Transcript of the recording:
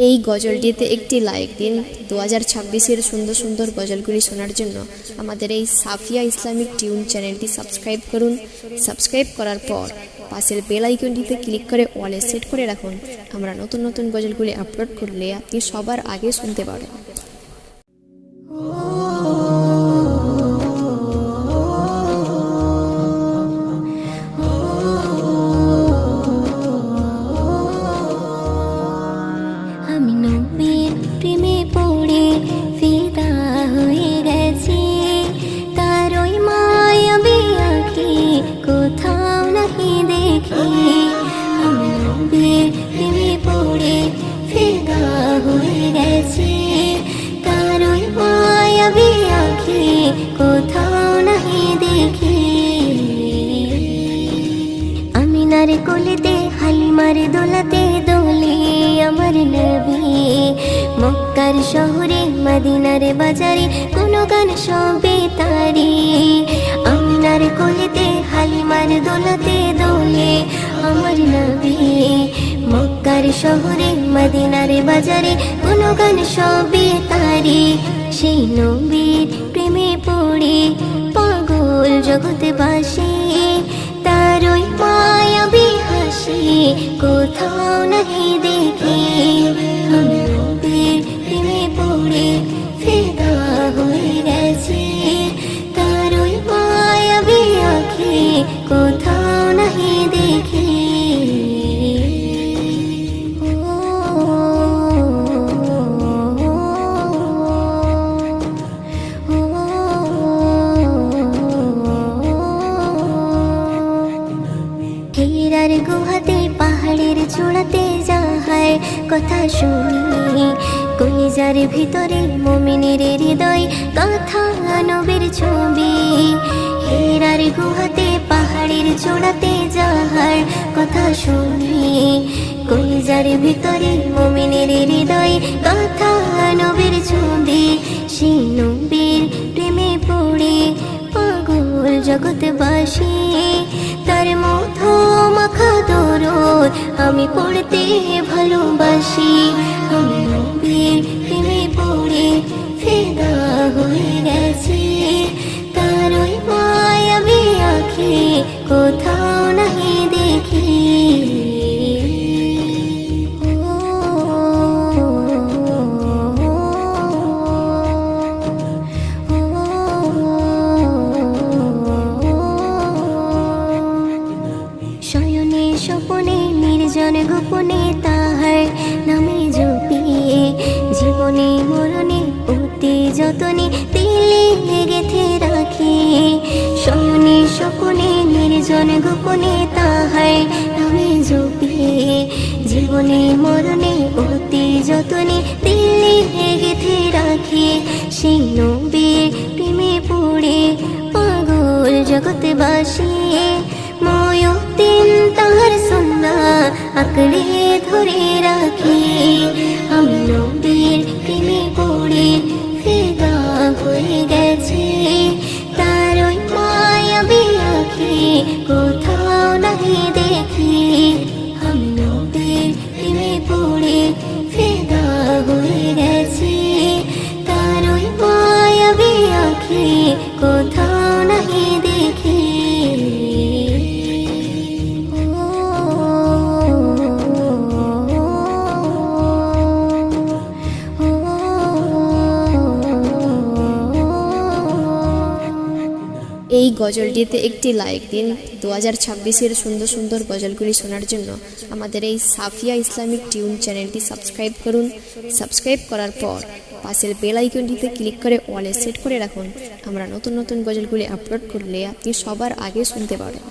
এই গজলটিতে একটি লাইক দিন। 2026-এর সুন্দর সুন্দর গজলগুলি শোনার জন্য আমাদের এই সাফিয়া ইসলামিক টিউন চ্যানেলটি সাবস্ক্রাইব করুন। সাবস্ক্রাইব করার পর পাশের বেল আইকনটিতে ক্লিক করে অলে সেট করে রাখুন। আমরা নতুন নতুন গজলগুলি আপলোড করলে আপনি সবার আগে শুনতে পারেন। আমি নবীর প্রেমে পড়ে ফিদা হয়ে গেছি, তার ওই মায়াবী আঁখি কোথাও নাহি দেখি। আমি নবীর প্রেমে পড়ে ফিদা হয়ে গেছি, তার ওই মায়াবী আঁখি কোথাও নাহি দেখি। আমিনার কোলেতে হালিমার দোলাতে দোলে আমার নবী, মক্কার শহরে মদিনার বাজারে কোনো গান সবে তারি। আমিনার কোলেতে হালিমার দোলাতে দোলে আমার নবী, মক্কার শহরে মদিনার বাজারে কোনো গান সবে তারি। সেই নবীর প্রেমে পড়ে পাগল জগৎবাসী, তার ওই মায়াবী হাসি কোথাও নাহি দেখি। আমি নবীর প্রেমে পড়ে ফিদা হয়ে গেছি, তার ওই মায়াবী আঁখি কোথাও নাহি দেখি। হীরার গুহাতে পাহাড়ের চূড়াতে যাহার কথা শুনি, কলিজার ভিতরে মুমিনের হৃদয় কথা নবীর ছবি। হীরার গুহাতে পাহাড়ের চূড়াতে যাহার কথা শুনি, কলিজার ভিতরে মুমিনের হৃদয় কথা নবীর ছবি। সেই নবীর প্রেমে পড়ে পাগল জগৎবাসী, তার মধু মাখা দরদ আমি পড়তে ভালোবাসি। আমি নবীর প্রেমে পড়ে ফিদা হয়ে গেছি, তার ওই মায়াবী আঁখি কোথাও নাহি দেখি। শয়নে স্বপনে নির্জন গোপনে তাহার নামে জপি, জীবনে মরণে অতি যতনে দিলে গেথে রাখি। শয়নে স্বপনে নির্জন গোপনে তাহার নামে জপি, জীবনে মরণে অতি যতনে দিলে গেথে রাখি। সেই নবীর প্রেমে পড়ে পাগল জগৎবাসী, ময়ূতিন তাহার সুন্নাহ আঁকড়ে ধরে রাখি। আমি নবীর প্রেমে পড়ে ফিদা হয়ে গেছি, তার ওই মায়াবী আঁখি কোথাও নাহি দেখি। আমি নবীর প্রেমে পড়ে ফিদা হয়ে গেছি, তার ওই মায়াবী আঁখি কোথাও নাহি দেখি। এই গজলটিতে একটি লাইক দিন। 2026-এর সুন্দর সুন্দর গজলগুলি শোনার জন্য আমাদের এই সাফিয়া ইসলামিক টিউন চ্যানেলটি সাবস্ক্রাইব করুন। সাবস্ক্রাইব করার পর পাশের বেল আইকনটিতে ক্লিক করে অলে সেট করে রাখুন। আমরা নতুন নতুন গজলগুলি আপলোড করলে আপনি সবার আগে শুনতে পারেন।